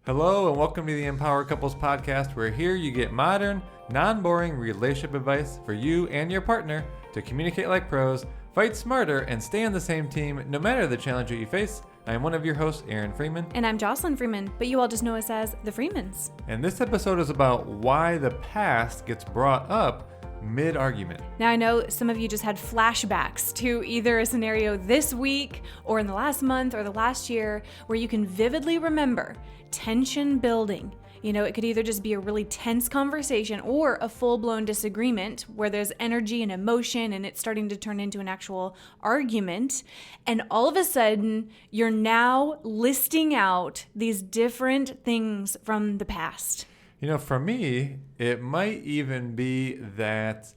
Hello and welcome to the Empower Couples podcast, where here you get modern, non-boring relationship advice for you and your partner to communicate like pros, fight smarter, and stay on the same team no matter the challenge that you face. I am one of your hosts, Aaron Freeman. And I'm Jocelyn Freeman, but you all just know us as the Freemans. And this episode is about why the past gets brought up mid-argument. Now, I know some of you just had flashbacks to either a scenario this week or in the last month or the last year where you can vividly remember tension building. You know, it could either just be a really tense conversation or a full-blown disagreement where there's energy and emotion and it's starting to turn into an actual argument. And all of a sudden, you're now listing out these different things from the past. You know, for me, it might even be that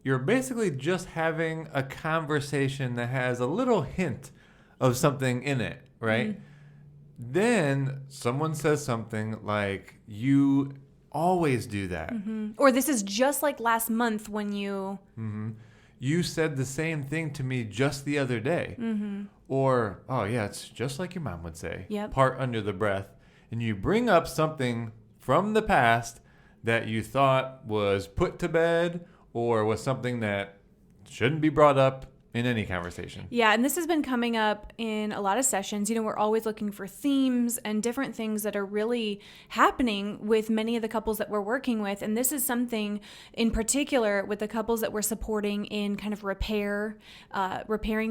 you're basically just having a conversation that has a little hint of something in it, right? Mm-hmm. Then someone says something like, you always do that. Mm-hmm. Or this is just like last month when you... Mm-hmm. You said the same thing to me just the other day. Mm-hmm. Or, oh yeah, it's just like your mom would say. Yep. Part under the breath. And you bring up something from the past that you thought was put to bed or was something that shouldn't be brought up in any conversation. Yeah, and this has been coming up in a lot of sessions. You know, we're always looking for themes and different things that are really happening with many of the couples that we're working with. And this is something in particular with the couples that we're supporting in kind of repairing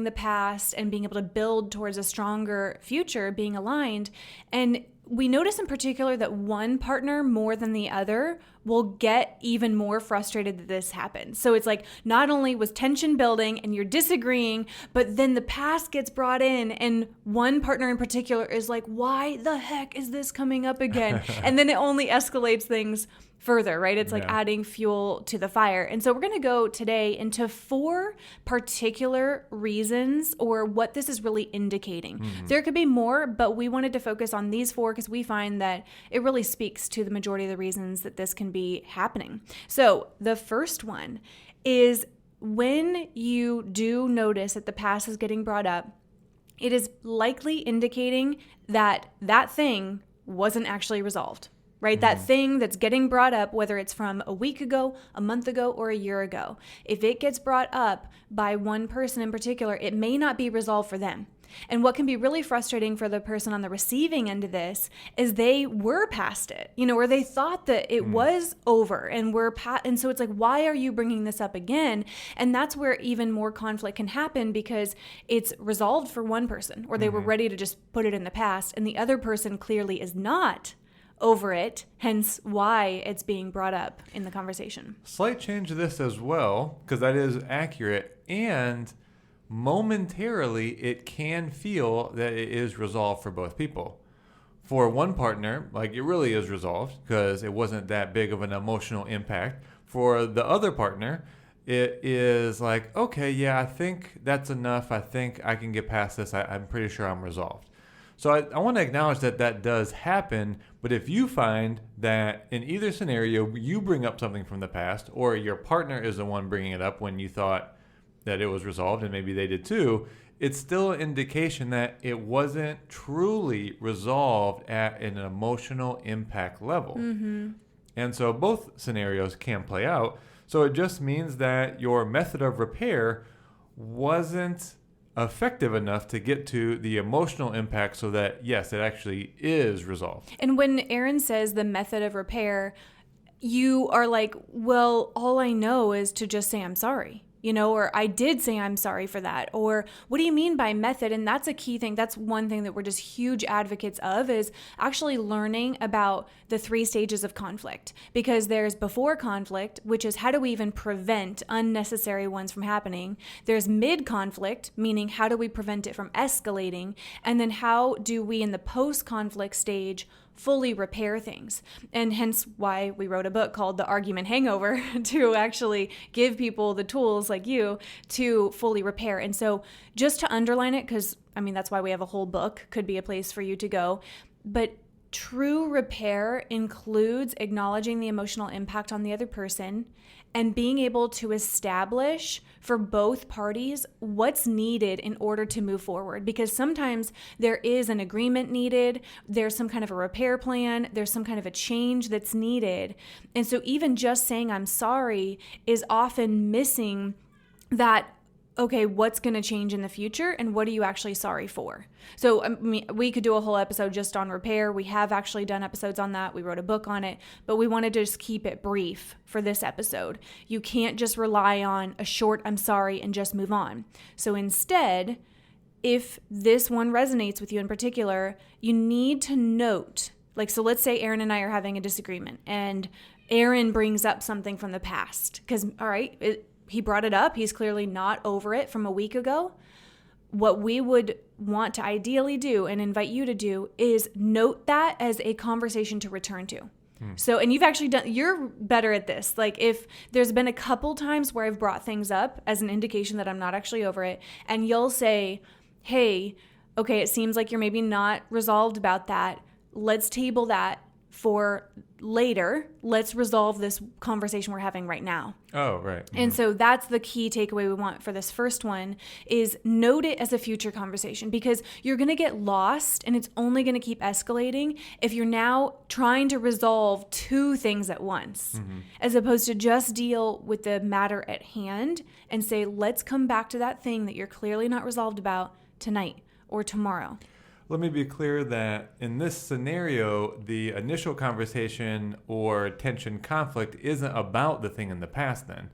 the past and being able to build towards a stronger future, being aligned. And we notice in particular that one partner more than the other will get even more frustrated that this happened. So it's like not only was tension building and you're disagreeing, but then the past gets brought in and one partner in particular is like, why the heck is this coming up again? And then it only escalates things further, right? It's like adding fuel to the fire. And so we're going to go today into 4 particular reasons or what this is really indicating. Mm-hmm. There could be more, but we wanted to focus on these 4 because we find that it really speaks to the majority of the reasons that this can be happening. So the first one is when you do notice that the past is getting brought up, it is likely indicating that that thing wasn't actually resolved. Right? That thing that's getting brought up, whether it's from a week ago, a month ago, or a year ago, if it gets brought up by one person in particular, it may not be resolved for them. And what can be really frustrating for the person on the receiving end of this is they were past it, you know, or they thought that it was over and and so it's like, why are you bringing this up again? And that's where even more conflict can happen because it's resolved for one person, or they were ready to just put it in the past, and the other person clearly is not over it, hence why it's being brought up in the conversation. Slight change to this as well, because that is accurate, and momentarily it can feel that it is resolved for both people. For one partner, like, it really is resolved because it wasn't that big of an emotional impact. For the other partner, it is like, okay, yeah, I think that's enough. I think I can get past this. I'm pretty sure I'm resolved. So I want to acknowledge that that does happen, but if you find that in either scenario you bring up something from the past, or your partner is the one bringing it up when you thought that it was resolved, and maybe they did too, it's still an indication that it wasn't truly resolved at an emotional impact level. Mm-hmm. And so both scenarios can play out. So it just means that your method of repair wasn't effective enough to get to the emotional impact so that, yes, it actually is resolved. And when Aaron says the method of repair, you are like, well, all I know is to just say I'm sorry. You know, or I did say I'm sorry for that. Or what do you mean by method? And that's a key thing. That's one thing that we're just huge advocates of, is actually learning about the 3 stages of conflict. Because there's before conflict, which is how do we even prevent unnecessary ones from happening? There's mid-conflict, meaning how do we prevent it from escalating? And then how do we in the post-conflict stage fully repair things? And hence why we wrote a book called The Argument Hangover, to actually give people the tools like you to fully repair. And so just to underline it, because I mean, that's why we have a whole book, could be a place for you to go. But true repair includes acknowledging the emotional impact on the other person and being able to establish for both parties what's needed in order to move forward. Because sometimes there is an agreement needed, there's some kind of a repair plan, there's some kind of a change that's needed. And so even just saying I'm sorry is often missing that, okay, what's going to change in the future and what are you actually sorry for? So we could do a whole episode just on repair. We have actually done episodes on that. We wrote a book on it, but we wanted to just keep it brief for this episode. You can't just rely on a short I'm sorry and just move on. So instead, if this one resonates with you in particular, you need to note, like, so let's say Aaron and I are having a disagreement and Aaron brings up something from the past because, all right, he brought it up. He's clearly not over it from a week ago. What we would want to ideally do and invite you to do is note that as a conversation to return to. So, and you've actually you're better at this. Like if there's been a couple times where I've brought things up as an indication that I'm not actually over it, and you'll say, hey, okay, it seems like you're maybe not resolved about that. Let's table that for later. Let's resolve this conversation we're having right now. Oh, right. Mm-hmm. And so that's the key takeaway we want for this first one is note it as a future conversation, because you're going to get lost and it's only going to keep escalating if you're now trying to resolve two things at once, as opposed to just deal with the matter at hand and say, let's come back to that thing that you're clearly not resolved about tonight or tomorrow. Let me be clear that in this scenario, the initial conversation or tension conflict isn't about the thing in the past then.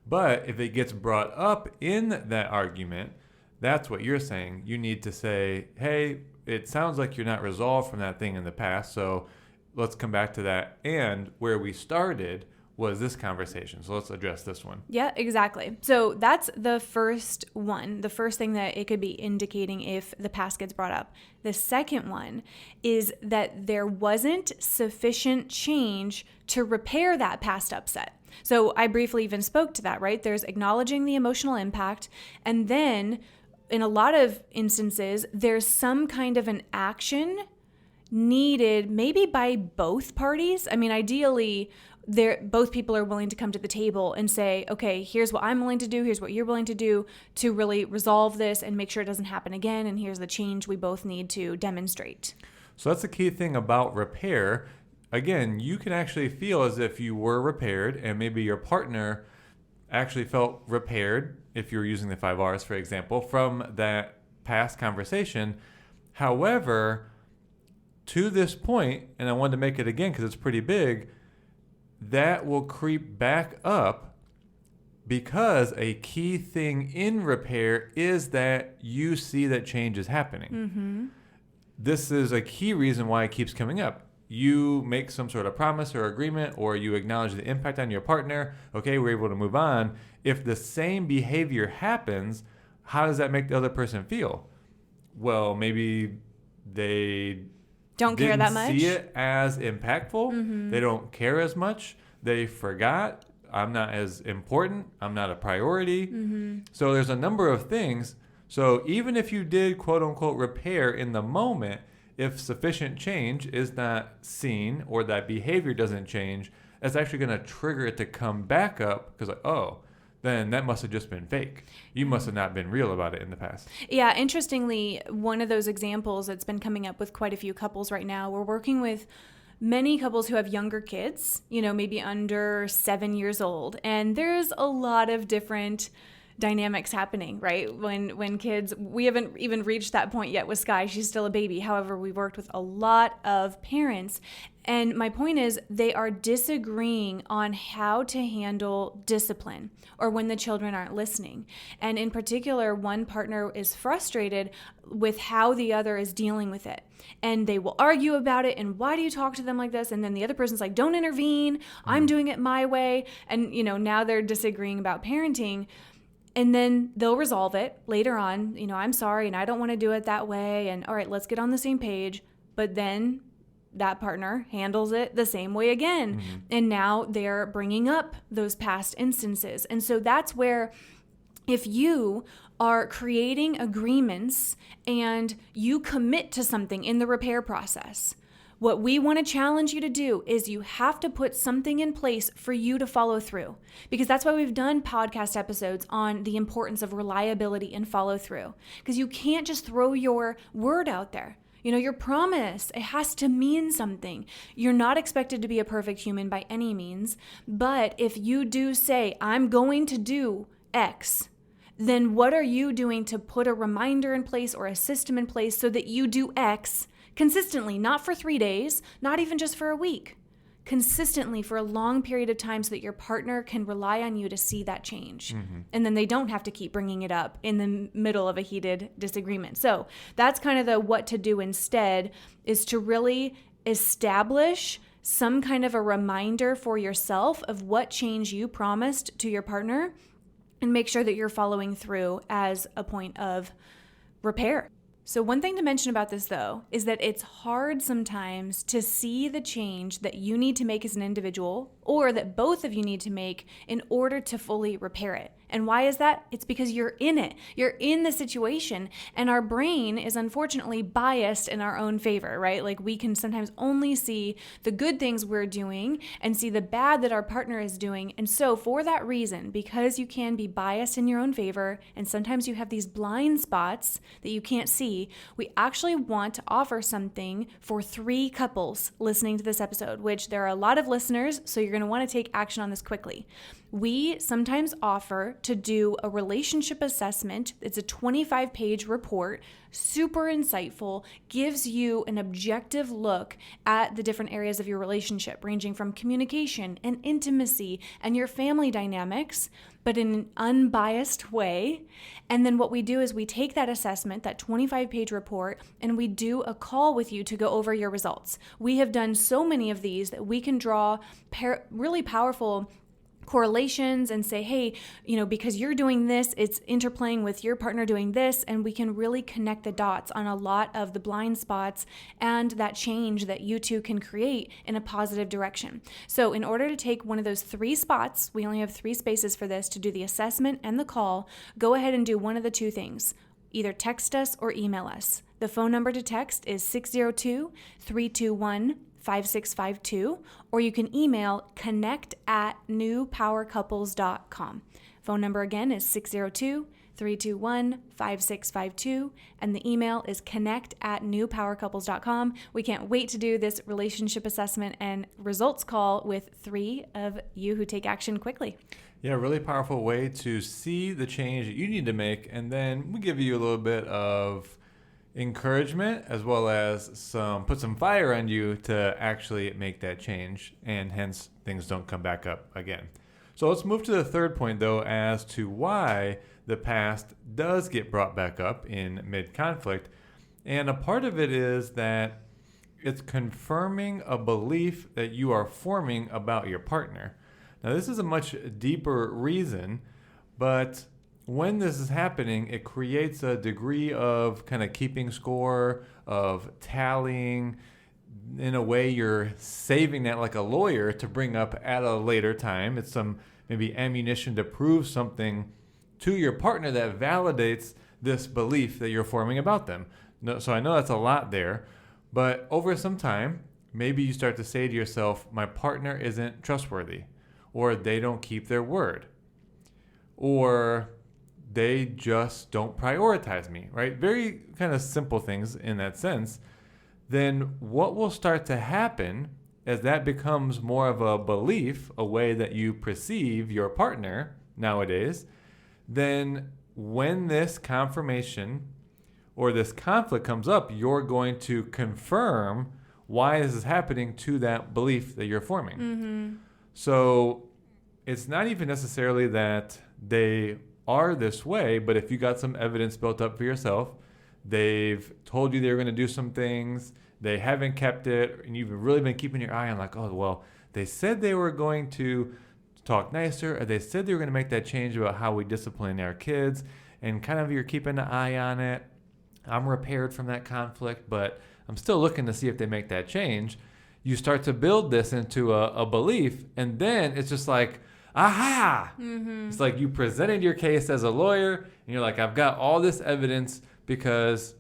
But if it gets brought up in that argument, that's what you're saying. You need to say, hey, it sounds like you're not resolved from that thing in the past, so let's come back to that. And where we started was this conversation. So let's address this one. Yeah, exactly. So that's the first one, the first thing that it could be indicating if the past gets brought up. The second one is that there wasn't sufficient change to repair that past upset. So I briefly even spoke to that, right? There's acknowledging the emotional impact, and then in a lot of instances, there's some kind of an action needed maybe by both parties. I mean, ideally, both people are willing to come to the table and say, okay, here's what I'm willing to do, here's what you're willing to do to really resolve this and make sure it doesn't happen again, and here's the change we both need to demonstrate. So that's the key thing about repair. Again, you can actually feel as if you were repaired, and maybe your partner actually felt repaired, if you're using the 5 R's, for example, from that past conversation. However, to this point, and I wanted to make it again because it's pretty big, that will creep back up because a key thing in repair is that you see that change is happening. Mm-hmm. This is a key reason why it keeps coming up. You make some sort of promise or agreement, or you acknowledge the impact on your partner. Okay, we're able to move on. If the same behavior happens, how does that make the other person feel? Well, maybe they don't care that much. See it as impactful. Mm-hmm. They don't care as much. They forgot. I'm not as important. I'm not a priority. Mm-hmm. So there's a number of things. So even if you did quote unquote repair in the moment, if sufficient change is not seen or that behavior doesn't change, that's actually going to trigger it to come back up because then that must have just been fake. You must have not been real about it in the past. Yeah, interestingly, one of those examples that's been coming up with quite a few couples right now, we're working with many couples who have younger kids, maybe under 7 years old. And there's a lot of different dynamics happening, right? When kids, we haven't even reached that point yet with Sky. She's still a baby. However, we worked with a lot of parents. And my point is they are disagreeing on how to handle discipline or when the children aren't listening. And in particular, one partner is frustrated with how the other is dealing with it. And they will argue about it. And why do you talk to them like this? And then the other person's like, don't intervene. I'm doing it my way. And, now they're disagreeing about parenting. And then they'll resolve it later on. I'm sorry and I don't want to do it that way. And all right, let's get on the same page. But then that partner handles it the same way again. Mm-hmm. And now they're bringing up those past instances. And so that's where if you are creating agreements and you commit to something in the repair process, What we want to challenge you to do is you have to put something in place for you to follow through, because that's why we've done podcast episodes on the importance of reliability and follow through, because you can't just throw your word out there. Your promise, it has to mean something. You're not expected to be a perfect human by any means, but if you do say, I'm going to do X, then what are you doing to put a reminder in place or a system in place so that you do X consistently, not for 3 days, not even just for a week, consistently for a long period of time so that your partner can rely on you to see that change. And then they don't have to keep bringing it up in the middle of a heated disagreement. So that's kind of the what to do instead, is to really establish some kind of a reminder for yourself of what change you promised to your partner, and make sure that you're following through as a point of repair. So one thing to mention about this, though, is that it's hard sometimes to see the change that you need to make as an individual, or that both of you need to make in order to fully repair it. And why is that? It's because you're in it. You're in the situation, and our brain is unfortunately biased in our own favor, right? Like, we can sometimes only see the good things we're doing and see the bad that our partner is doing. And so for that reason, because you can be biased in your own favor, and sometimes you have these blind spots that you can't see, we actually want to offer something for 3 couples listening to this episode, which there are a lot of listeners, so you're going to want to take action on this quickly. We sometimes offer to do a relationship assessment. It's a 25-page report, super insightful, gives you an objective look at the different areas of your relationship, ranging from communication and intimacy and your family dynamics, but in an unbiased way. And then what we do is we take that assessment, that 25-page report, and we do a call with you to go over your results. We have done so many of these that we can draw really powerful correlations and say, hey, because you're doing this, it's interplaying with your partner doing this, and we can really connect the dots on a lot of the blind spots and that change that you two can create in a positive direction. So in order to take one of those 3 spots, we only have 3 spaces for this, to do the assessment and the call, go ahead and do one of the 2 things. Either text us or email us. The phone number to text is 602-321-5652, or you can email connect@newpowercouples.com. Phone number again is 602-321-5652, and the email is connect@newpowercouples.com. We can't wait to do this relationship assessment and results call with 3 of you who take action quickly. Yeah, really powerful way to see the change that you need to make, and then we give you a little bit of encouragement, as well as put some fire on you to actually make that change, and hence things don't come back up again. So let's move to the third point, though, as to why the past does get brought back up in mid-conflict. And a part of it is that it's confirming a belief that you are forming about your partner. Now, this is a much deeper reason, but when this is happening, it creates a degree of kind of keeping score, of tallying. In a way, you're saving that like a lawyer to bring up at a later time. It's some maybe ammunition to prove something to your partner that validates this belief that you're forming about them. So I know that's a lot there, but over some time, maybe you start to say to yourself, my partner isn't trustworthy, or they don't keep their word, or they just don't prioritize me, right? Very kind of simple things in that sense. Then what will start to happen as that becomes more of a belief, a way that you perceive your partner nowadays, then when this confirmation or this conflict comes up, you're going to confirm why this is happening to that belief that you're forming. Mm-hmm. So it's not even necessarily that they are this way, but if you got some evidence built up for yourself, they've told you they were going to do some things, they haven't kept it, and you've really been keeping your eye on like, oh, well, they said they were going to talk nicer, or they said they were going to make that change about how we discipline our kids, and kind of you're keeping an eye on it. I'm repaired from that conflict, but I'm still looking to see if they make that change. You start to build this into a belief, and then it's just like, aha! Mm-hmm. It's like you presented your case as a lawyer, and you're like, I've got all this evidence because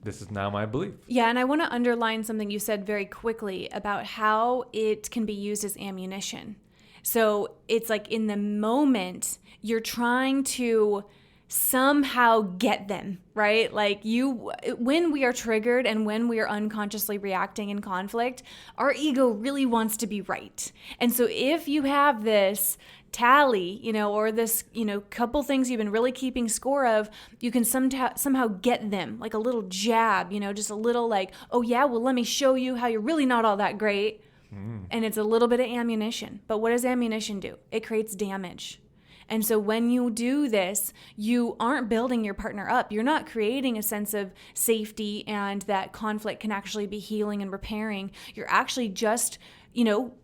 this is now my belief. Yeah, and I want to underline something you said very quickly about how it can be used as ammunition. So it's like in the moment, you're trying to somehow get them, right? Like when we are triggered and when we are unconsciously reacting in conflict, our ego really wants to be right. And so if you have this tally, or this, couple things you've been really keeping score of, you can somehow get them, like a little jab, just a little like, oh yeah, well, let me show you how you're really not all that great. And it's a little bit of ammunition. But what does ammunition do? It creates damage. And so when you do this, you aren't building your partner up. You're not creating a sense of safety and that conflict can actually be healing and repairing. You're actually just,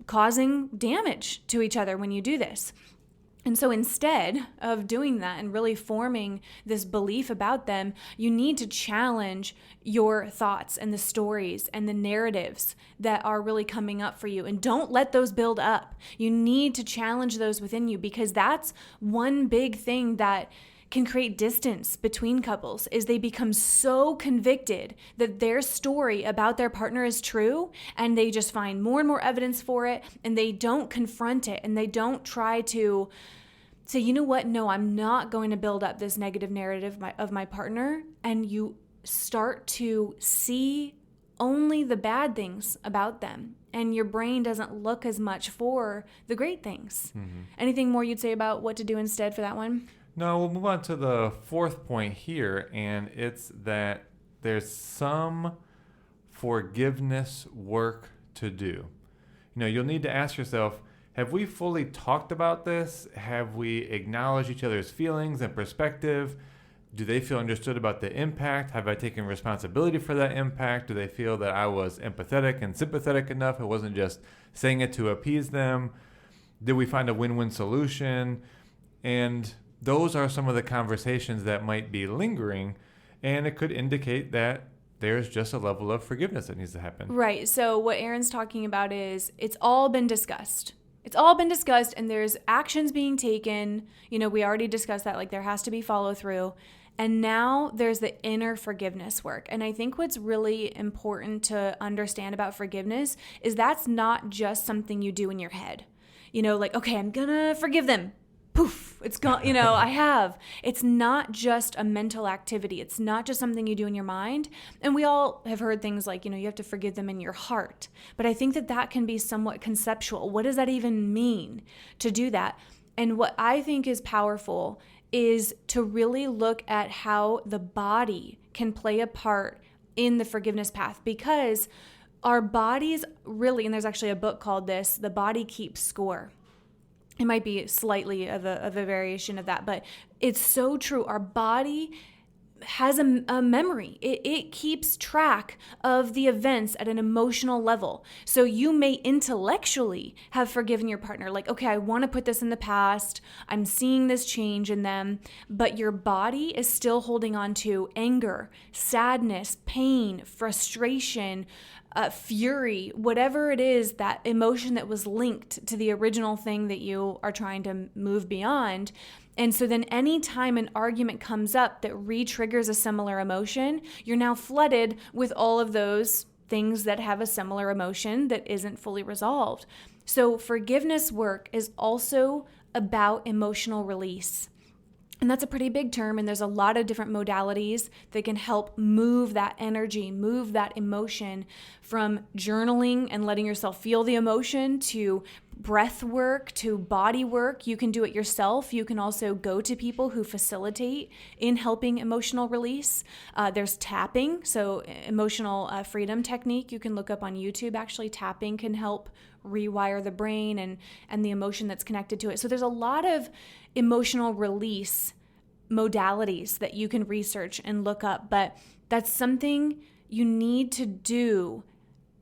causing damage to each other when you do this. And so instead of doing that and really forming this belief about them, you need to challenge your thoughts and the stories and the narratives that are really coming up for you. And don't let those build up. You need to challenge those within you, because that's one big thing that can create distance between couples, is they become so convicted that their story about their partner is true, and they just find more and more evidence for it, and they don't confront it, and they don't try to say, you know what, no, I'm not going to build up this negative narrative of my partner. And you start to see only the bad things about them, and your brain doesn't look as much for the great things. Anything more you'd say about what to do instead for that one? No, we'll move on to the fourth point here, and it's that there's some forgiveness work to do. You'll need to ask yourself, have we fully talked about this? Have we acknowledged each other's feelings and perspective? Do they feel understood about the impact? Have I taken responsibility for that impact? Do they feel that I was empathetic and sympathetic enough? It wasn't just saying it to appease them. Did we find a win-win solution? And those are some of the conversations that might be lingering, and it could indicate that there's just a level of forgiveness that needs to happen. Right. So what Aaron's talking about is it's all been discussed. It's all been discussed, and there's actions being taken. We already discussed that, like there has to be follow through. And now there's the inner forgiveness work. And I think what's really important to understand about forgiveness is that's not just something you do in your head. Like, okay, I'm gonna forgive them. Poof, it's gone, I have. It's not just a mental activity. It's not just something you do in your mind. And we all have heard things like, you have to forgive them in your heart. But I think that can be somewhat conceptual. What does that even mean to do that? And what I think is powerful is to really look at how the body can play a part in the forgiveness path, because our bodies really, and there's actually a book called this, The Body Keeps Score. It might be slightly of a variation of that, but it's so true. Our body has a memory. It keeps track of the events at an emotional level. So you may intellectually have forgiven your partner. Like, okay, I want to put this in the past. I'm seeing this change in them. But your body is still holding on to anger, sadness, pain, frustration, fury, whatever it is, that emotion that was linked to the original thing that you are trying to move beyond. And so then any time an argument comes up that re-triggers a similar emotion, you're now flooded with all of those things that have a similar emotion that isn't fully resolved. So forgiveness work is also about emotional release. And that's a pretty big term, and there's a lot of different modalities that can help move that energy, move that emotion, from journaling and letting yourself feel the emotion to breath work to body work. You can do it yourself. You can also go to people who facilitate in helping emotional release. There's tapping, so emotional freedom technique. You can look up on YouTube. Actually, tapping can help rewire the brain and the emotion that's connected to it. So there's a lot of emotional release modalities that you can research and look up, but that's something you need to do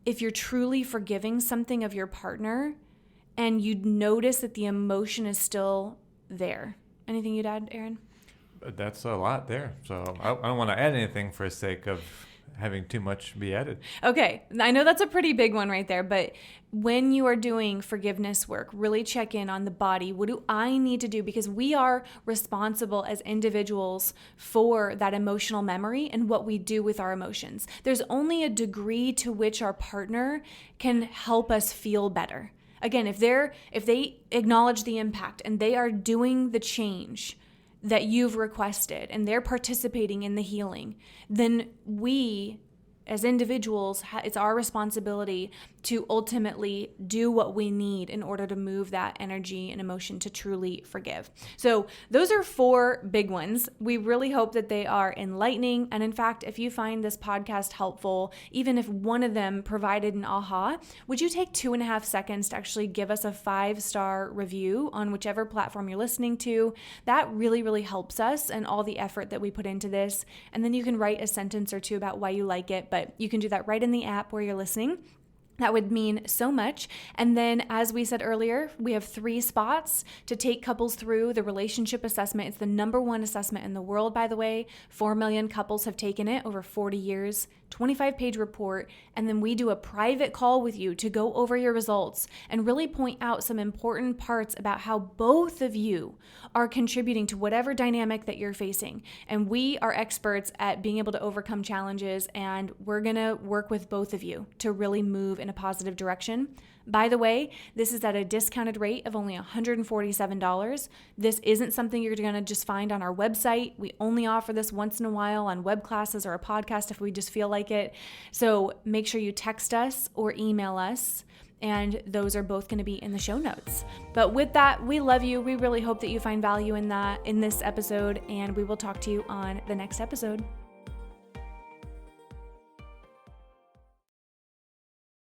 if you're truly forgiving something of your partner and you notice that the emotion is still there. Anything you'd add, Aaron? That's a lot there. So I don't want to add anything for the sake of having too much be added. Okay, I know that's a pretty big one right there, but when you are doing forgiveness work, really check in on the body. What do I need to do? Because we are responsible as individuals for that emotional memory and what we do with our emotions. There's only a degree to which our partner can help us feel better. Again, if they acknowledge the impact and they are doing the change that you've requested and they're participating in the healing, then we as individuals, it's our responsibility to ultimately do what we need in order to move that energy and emotion to truly forgive. So those are 4 big ones. We really hope that they are enlightening. And in fact, if you find this podcast helpful, even if one of them provided an aha, would you take 2.5 seconds to actually give us a 5-star review on whichever platform you're listening to? That really, really helps us and all the effort that we put into this. And then you can write a sentence or 2 about why you like it, but you can do that right in the app where you're listening. That would mean so much. And then, as we said earlier, we have 3 spots to take couples through the relationship assessment. It's the #1 assessment in the world, by the way. 4 million couples have taken it over 40 years, 25-page report. And then we do a private call with you to go over your results and really point out some important parts about how both of you are contributing to whatever dynamic that you're facing. And we are experts at being able to overcome challenges, and we're going to work with both of you to really move in a positive direction. By the way, this is at a discounted rate of only $147. This isn't something you're going to just find on our website. We only offer this once in a while on web classes or a podcast if we just feel like it. So make sure you text us or email us, and those are both going to be in the show notes. But with that, we love you. We really hope that you find value in this episode, and we will talk to you on the next episode.